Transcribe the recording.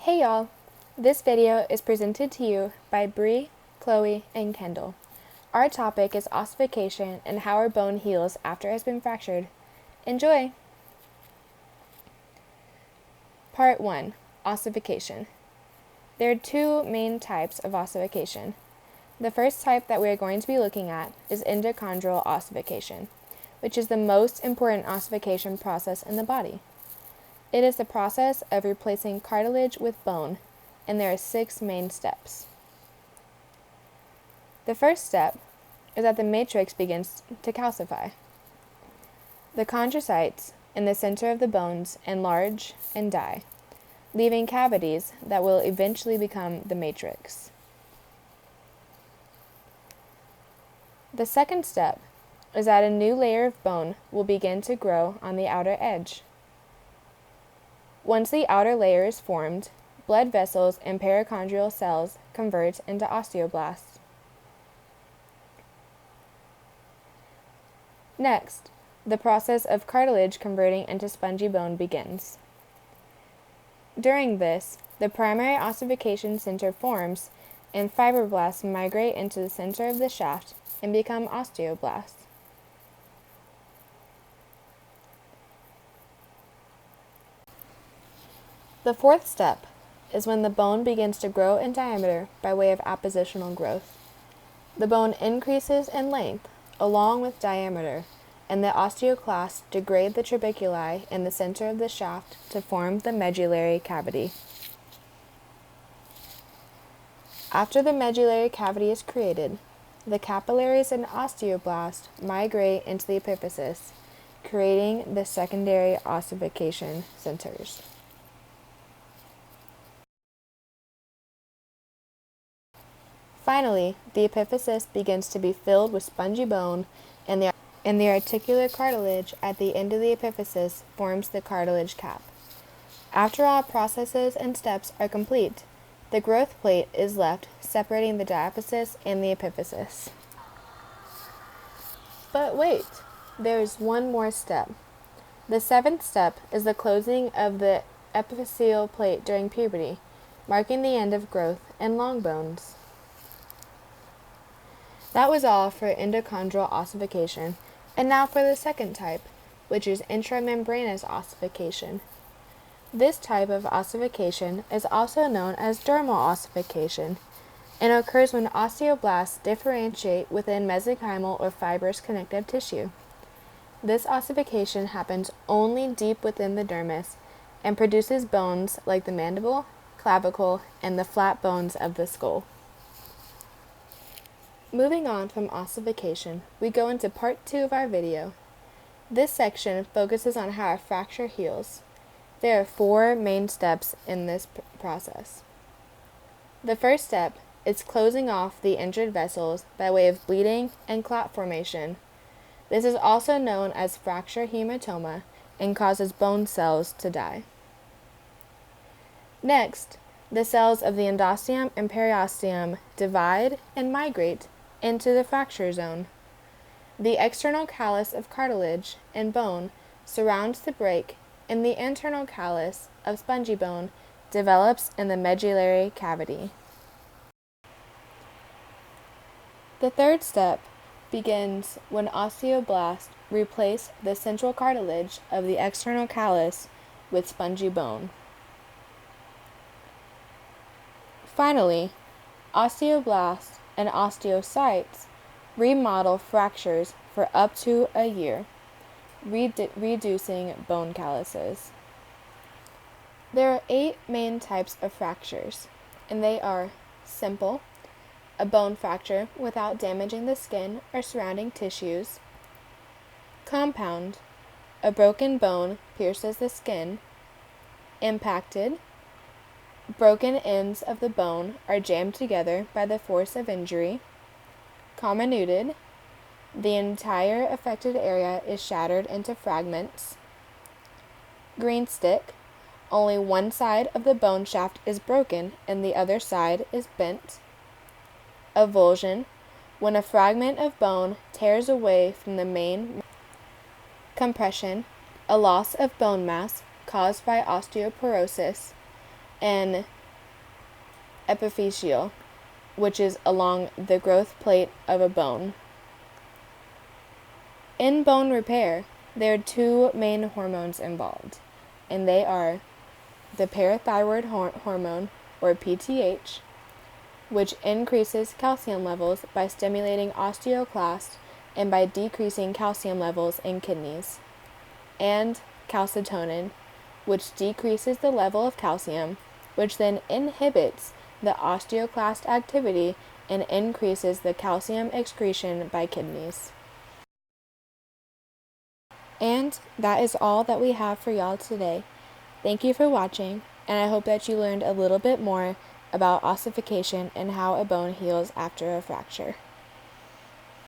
Hey y'all! This video is presented to you by Bree, Chloe, and Kendall. Our topic is ossification and how our bone heals after it has been fractured. Enjoy! Part 1. Ossification. There are two main types of ossification. The first type that we are going to be looking at is endochondral ossification, which is the most important ossification process in the body. It is the process of replacing cartilage with bone, and there are 6 main steps. The first step is that the matrix begins to calcify. The chondrocytes in the center of the bones enlarge and die, leaving cavities that will eventually become the matrix. The second step is that a new layer of bone will begin to grow on the outer edge. Once the outer layer is formed, blood vessels and perichondrial cells convert into osteoblasts. Next, the process of cartilage converting into spongy bone begins. During this, the primary ossification center forms, and fibroblasts migrate into the center of the shaft and become osteoblasts. The fourth step is when the bone begins to grow in diameter by way of appositional growth. The bone increases in length along with diameter, and the osteoclasts degrade the trabeculae in the center of the shaft to form the medullary cavity. After the medullary cavity is created, the capillaries and osteoblasts migrate into the epiphysis, creating the secondary ossification centers. Finally, the epiphysis begins to be filled with spongy bone, and the articular cartilage at the end of the epiphysis forms the cartilage cap. After all processes and steps are complete, the growth plate is left separating the diaphysis and the epiphysis. But wait, there is one more step. The seventh step is the closing of the epiphyseal plate during puberty, marking the end of growth in long bones. That was all for endochondral ossification, and now for the second type, which is intramembranous ossification. This type of ossification is also known as dermal ossification, and occurs when osteoblasts differentiate within mesenchymal or fibrous connective tissue. This ossification happens only deep within the dermis and produces bones like the mandible, clavicle, and the flat bones of the skull. Moving on from ossification, we go into part 2 of our video. This section focuses on how a fracture heals. There are 4 main steps in this process. The first step is closing off the injured vessels by way of bleeding and clot formation. This is also known as fracture hematoma and causes bone cells to die. Next, the cells of the endosteum and periosteum divide and migrate into the fracture zone. The external callus of cartilage and bone surrounds the break, and the internal callus of spongy bone develops in the medullary cavity. The third step begins when osteoblasts replace the central cartilage of the external callus with spongy bone. Finally, osteoblasts and osteocytes remodel fractures for up to a year, reducing bone calluses. There are 8 main types of fractures, and they are simple, a bone fracture without damaging the skin or surrounding tissues; compound, a broken bone pierces the skin; impacted, broken ends of the bone are jammed together by the force of injury; comminuted, the entire affected area is shattered into fragments; green stick, only one side of the bone shaft is broken and the other side is bent; avulsion, when a fragment of bone tears away from the main; compression, a loss of bone mass caused by osteoporosis; and epiphyseal, which is along the growth plate of a bone. In bone repair, there are two main hormones involved, and they are the parathyroid hormone, or PTH, which increases calcium levels by stimulating osteoclast and by decreasing calcium levels in kidneys, and calcitonin, which decreases the level of calcium, which then inhibits the osteoclast activity and increases the calcium excretion by kidneys. And that is all that we have for y'all today. Thank you for watching, and I hope that you learned a little bit more about ossification and how a bone heals after a fracture.